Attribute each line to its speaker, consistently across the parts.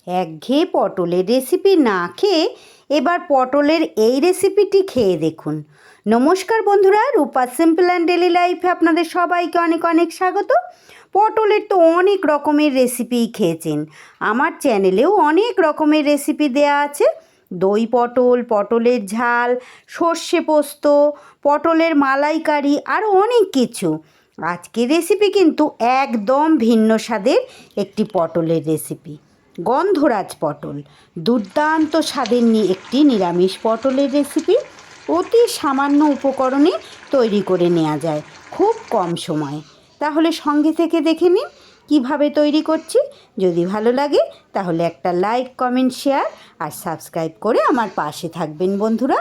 Speaker 1: একঘেয়ে পটলের রেসিপি না খেয়ে এবার পটলের এই রেসিপিটি খেয়ে দেখুন। নমস্কার বন্ধুরা, রূপা সিম্পল অ্যান্ড ডেলি লাইফে আপনাদের সবাইকে অনেক অনেক স্বাগত। পটলের তো অনেক রকমের রেসিপিই খেয়েছেন, আমার চ্যানেলেও অনেক রকমের রেসিপি দেয়া আছে। দই পটল, পটলের ঝাল, সর্ষে পোস্ত, পটলের মালাইকারি আরও অনেক কিছু। আজকের রেসিপি কিন্তু একদম ভিন্ন স্বাদের একটি পটলের রেসিপি। গন্ধরাজ পটল দুর্দান্ত স্বাদের একটি নিরামিষ পটলের রেসিপি। অতি সামান্য উপকরণে তৈরি করে নেওয়া যায় খুব কম সময়ে। তাহলে সঙ্গে থেকে দেখে নিন কীভাবে তৈরি করছি। যদি ভালো লাগে তাহলে একটা লাইক, কমেন্ট, শেয়ার আর সাবস্ক্রাইব করে আমার পাশে থাকবেন বন্ধুরা।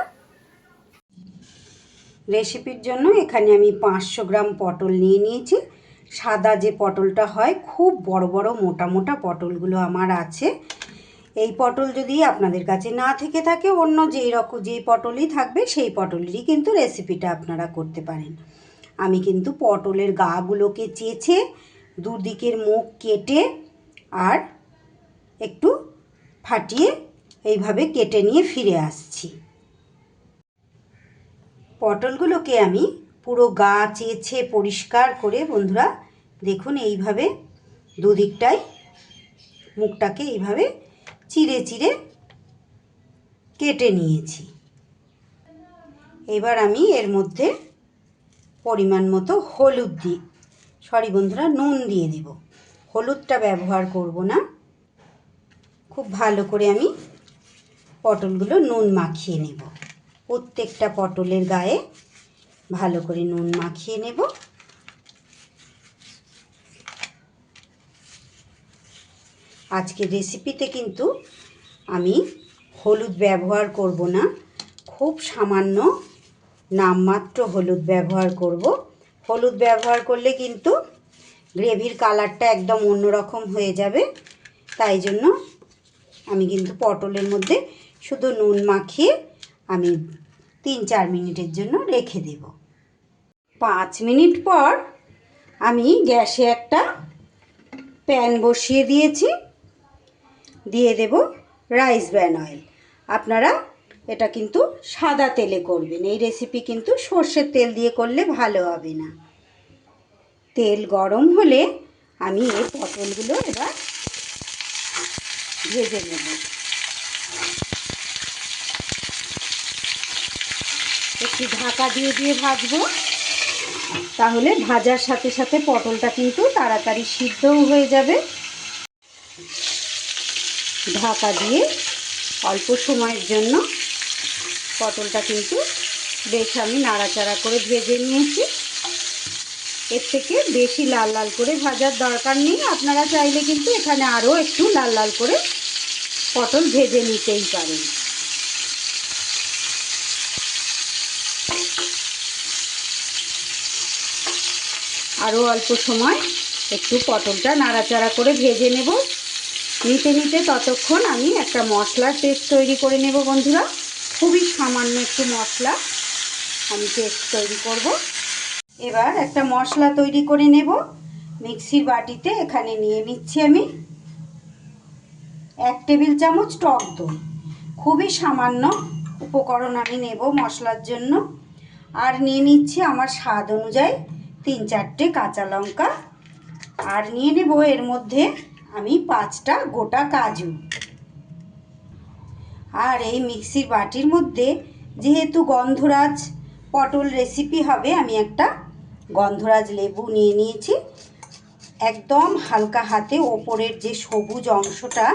Speaker 1: রেসিপির জন্য এখানে আমি 500 গ্রাম পটল নিয়ে নিয়েছি। সাদা যে পটলটা হয়, খুব বড় বড় মোটা মোটা পটলগুলো আমার আছে। এই পটল যদি আপনাদের কাছে না থেকে থাকে, অন্য যেই পটলই থাকবে সেই পটলেরই কিন্তু রেসিপিটা আপনারা করতে পারেন। আমি কিন্তু পটলের গাগুলোকে চেঁচে দুদিকের মুখ কেটে আর একটু ফাটিয়ে এইভাবে কেটে নিয়ে ফিরে আসছি। পটলগুলোকে আমি পুরো গা চেঁচে পরিষ্কার করে বন্ধুরা দেখুন এইভাবে দুদিকটাই মুখটাকে এইভাবে চিড়ে চিড়ে কেটে নিয়েছি। এবার আমি এর মধ্যে পরিমাণ মতো নুন দিয়ে দেব। হলুদটা ব্যবহার করব না। খুব ভালো করে আমি পটলগুলো নুন মাখিয়ে নেব। প্রত্যেকটা পটলের গায়ে ভালো করে নুন মাখিয়ে নেব। আজকের রেসিপিতে কিন্তু আমি হলুদ ব্যবহার করব না, খুব সামান্য নামমাত্র হলুদ ব্যবহার করব। হলুদ ব্যবহার করলে কিন্তু গ্রেভির কালারটা একদম অন্যরকম হয়ে যাবে। তাই জন্য আমি কিন্তু পটলের মধ্যে শুধু নুন মাখিয়ে আমি 3-4 মিনিটের জন্য রেখে দেব। 5 মিনিট পর আমি গ্যাসে একটা প্যান বসিয়ে দিয়েছি। দিয়ে দেব রাইস ব্র্যান অয়েল। আপনারা এটা কিন্তু সাদা তেলে করবেন। এই রেসিপি কিন্তু সর্ষের তেল দিয়ে করলে ভালো হবে না। তেল গরম হলে আমি এই পটলগুলো এবার ভেজে নেব। একটু ঢাকা দিয়ে দিয়ে ভাজবো, তাহলে ভাজার সাথে সাথে পটলটা কিন্তু তাড়াতাড়ি সিদ্ধও হয়ে যাবে। ঢাকা দিয়ে অল্প সময়ের জন্য পটলটা কিন্তু বেশ আমি নাড়াচাড়া করে ভেজে নিয়েছি। এর থেকে বেশি লাল লাল করে ভাজার দরকার নেই। আপনারা চাইলে কিন্তু এখানে আরও একটু লাল লাল করে পটল ভেজে নিতেই পারেন। আরও অল্প সময় একটু পটলটা নাড়াচাড়া করে ভেজে নেব। নিতে নিতে ততক্ষণ আমি একটা মশলার পেস্ট তৈরি করে নেব বন্ধুরা। খুবই সামান্য একটু মশলা আমি পেস্ট তৈরি করব। এবার একটা মশলা তৈরি করে নেব। মিক্সির বাটিতে এখানে নিয়ে নিচ্ছি আমি 1 টেবিল চামচ টক দই। খুবই সামান্য উপকরণ আমি নেব মশলার জন্য। আর নিয়ে নিচ্ছি আমার স্বাদ অনুযায়ী 3-4টে কাঁচা লঙ্কা। আর নিয়ে নেব এর মধ্যে আমি 5টা গোটা কাজু। আর এই মিক্সির বাটির মধ্যে যেহেতু গন্ধরাজ পটল রেসিপি হবে, আমি একটা গন্ধরাজ লেবু নিয়ে নিয়েছি। একদম হালকা হাতে ওপরের যে সবুজ অংশটা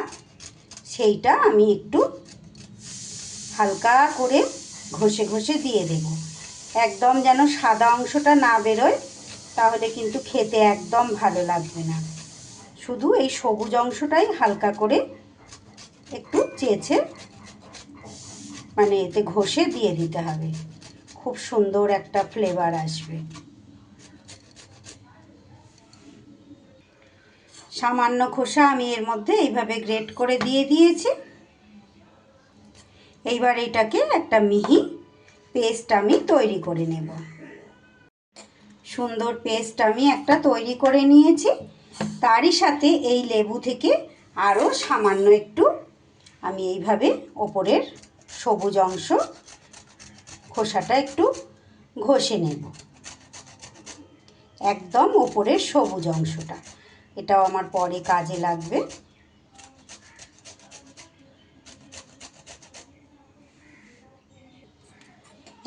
Speaker 1: সেইটা আমি একটু হালকা করে ঘষে ঘষে দিয়ে দেব। একদম যেন সাদা অংশটা না বেরোয়, তাহলে কিন্তু খেতে একদম ভালো লাগবে না। শুধু এই সবুজ অংশটাই হালকা করে একটু চেঁচে এতে ঘষে দিয়ে দিতে হবে। খুব সুন্দর একটা ফ্লেভার আসবে। সামান্য খোসা আমি এর মধ্যে এইভাবে গ্রেট করে দিয়ে দিয়েছি। এইবার এটাকে একটা মিহি পেস্ট আমি তৈরি করে নেব। সুন্দর পেস্ট আমি একটা তৈরি করে নিয়েছি। তারই সাথে এই লেবু থেকে আরও সামান্য একটু আমি এইভাবে ওপরের সবুজ অংশ খোসাটা একটু ঘষে নেব, একদম ওপরের সবুজ অংশটা। এটাও আমার পরে কাজে লাগবে।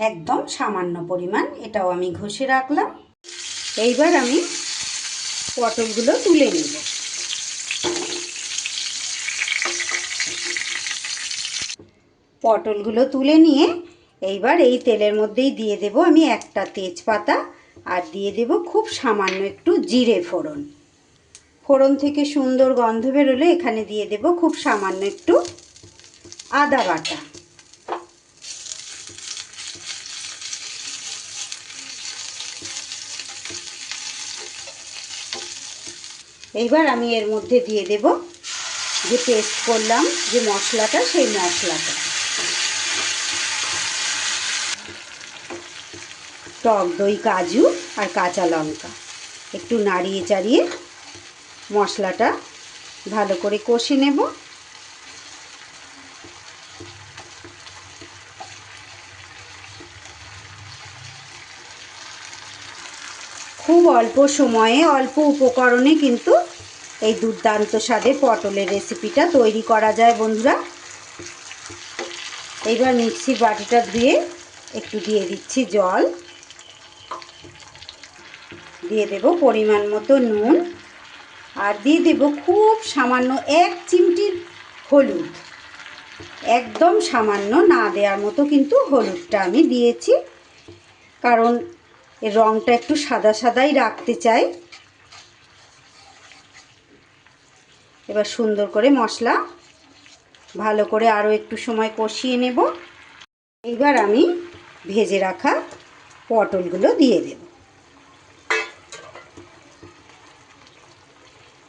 Speaker 1: একদম সামান্য পরিমাণ এটাও আমি ঘষে রাখলাম। এইবার আমি পটলগুলো তুলে নেব। পটলগুলো তুলে নিয়ে এইবার এই তেলের মধ্যেই দিয়ে দেব আমি একটা তেজপাতা, আর দিয়ে দেব খুব সামান্য একটু জিরে ফোড়ন। ফোড়ন থেকে সুন্দর গন্ধ বেরোলে এখানে দিয়ে দেব খুব সামান্য একটু আদা বাটা। এইবার আমি এর মধ্যে দিয়ে দেব যে পেস্ট করলাম যে মশলাটা, সেই মশলাটা, টক দই, কাজু আর কাঁচা লঙ্কা। একটু নাড়িয়ে চাড়িয়ে মশলাটা ভালো করে কষে নেব। খুব অল্প সময়ে অল্প উপকরণে কিন্তু এই দুর্দান্ত স্বাদের পটলের রেসিপিটা তৈরি করা যায় বন্ধুরা। এইবার মিক্সির বাটিটা ধুয়ে একটু দিয়ে দিচ্ছি জল, দিয়ে দেব পরিমাণ মতো নুন, আর দিয়ে দেব খুব সামান্য 1 চিমটির হলুদ। একদম সামান্য, না দেওয়ার মতো কিন্তু হলুদটা আমি দিয়েছি, কারণ এর রঙটা একটু সাদা সাদাই রাখতে চাই। এবার সুন্দর করে মশলা ভালো করে আরও একটু সময় কষিয়ে নেব। এইবার আমি ভেজে রাখা পটলগুলো দিয়ে দেব।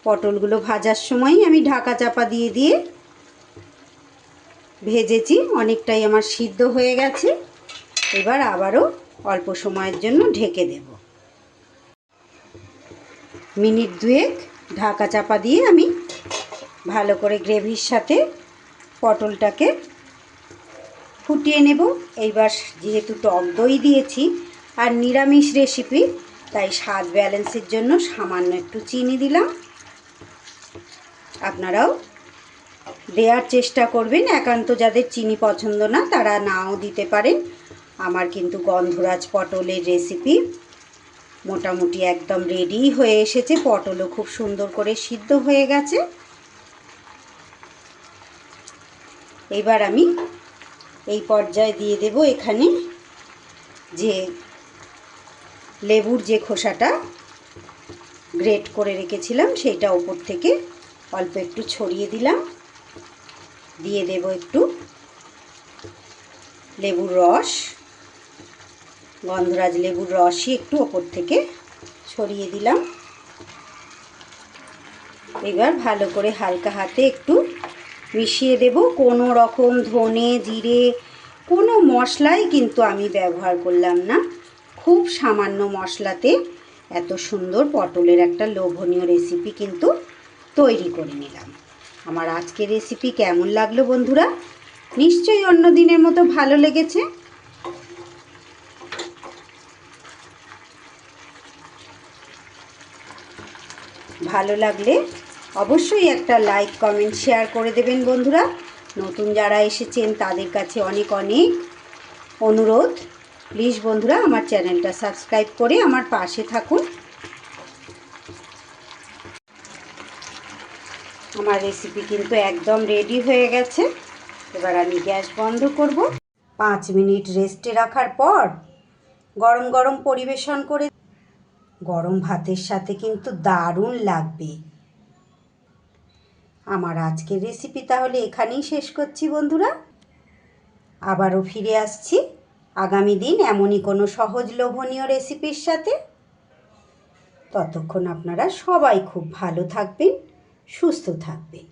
Speaker 1: পটলগুলো ভাজার সময় আমি ঢাকা চাপা দিয়ে দিয়ে ভেজেছি, অনেকটাই আমার সিদ্ধ হয়ে গেছে। এবার আবারও অল্প সময়ের জন্য ঢেকে দেব। মিনিট 2 ঢাকা চাপা দিয়ে আমি ভালো করে গ্রেভির সাথে পটলটাকে ফুটিয়ে নেব। এইবার যেহেতু টক দই দিয়েছি আর নিরামিষ রেসিপি, তাই স্বাদ ব্যালেন্সের জন্য সামান্য একটু চিনি দিলাম। আপনারাও দেওয়ার চেষ্টা করবেন, একান্ত যাদের চিনি পছন্দ না তারা নাও দিতে পারেন। আমার কিন্তু গন্ধরাজ পটলের রেসিপি মোটামুটি একদম রেডি হয়ে এসেছে। পটলও খুব সুন্দর করে সিদ্ধ হয়ে গেছে। এবার আমি এই পর্যায়ে দিয়ে দেব এখানে যে লেবুর যে খোসাটা গ্রেট করে রেখেছিলাম, সেইটা ওপর থেকে অল্প একটু ছড়িয়ে দিলাম। দিয়ে দেব একটু লেবুর রস, গন্ধরাজ লেবুর রসই একটু ওপর থেকে ছড়িয়ে দিলাম। এবার ভালো করে হালকা হাতে একটু মিশিয়ে দেব। কোনো রকম ধনে জিরে কোনো মশলাই কিন্তু আমি ব্যবহার করলাম না। খুব সামান্য মশলাতে এত সুন্দর পটলের একটা লোভনীয় রেসিপি কিন্তু তৈরি করে নিলাম। আমার আজকের রেসিপি কেমন লাগলো বন্ধুরা? নিশ্চয়ই অন্য দিনের মতো ভালো লেগেছে। ভালো লাগলে অবশ্যই একটা লাইক, কমেন্ট, শেয়ার করে দেবেন বন্ধুরা। নতুন যারা এসেছেন তাদের কাছে অনেক অনেক অনুরোধ, প্লিজ বন্ধুরা আমার চ্যানেলটা সাবস্ক্রাইব করে আমার পাশে থাকুন। আমার রেসিপি কিন্তু একদম রেডি হয়ে গেছে। এবার আমি গ্যাস বন্ধ করব। 5 মিনিট রেস্টে রাখার পর গরম গরম পরিবেশন করে গরম ভাতের সাথে কিন্তু দারুণ লাগবে। আমার আজকের রেসিপি তাহলে এখানেই শেষ করছি বন্ধুরা। আবারও ফিরে আসছি আগামী দিন এমনই কোনো সহজ লোভনীয় রেসিপির সাথে। ততক্ষণ আপনারা সবাই খুব ভালো থাকবেন, সুস্থ থাকবেন।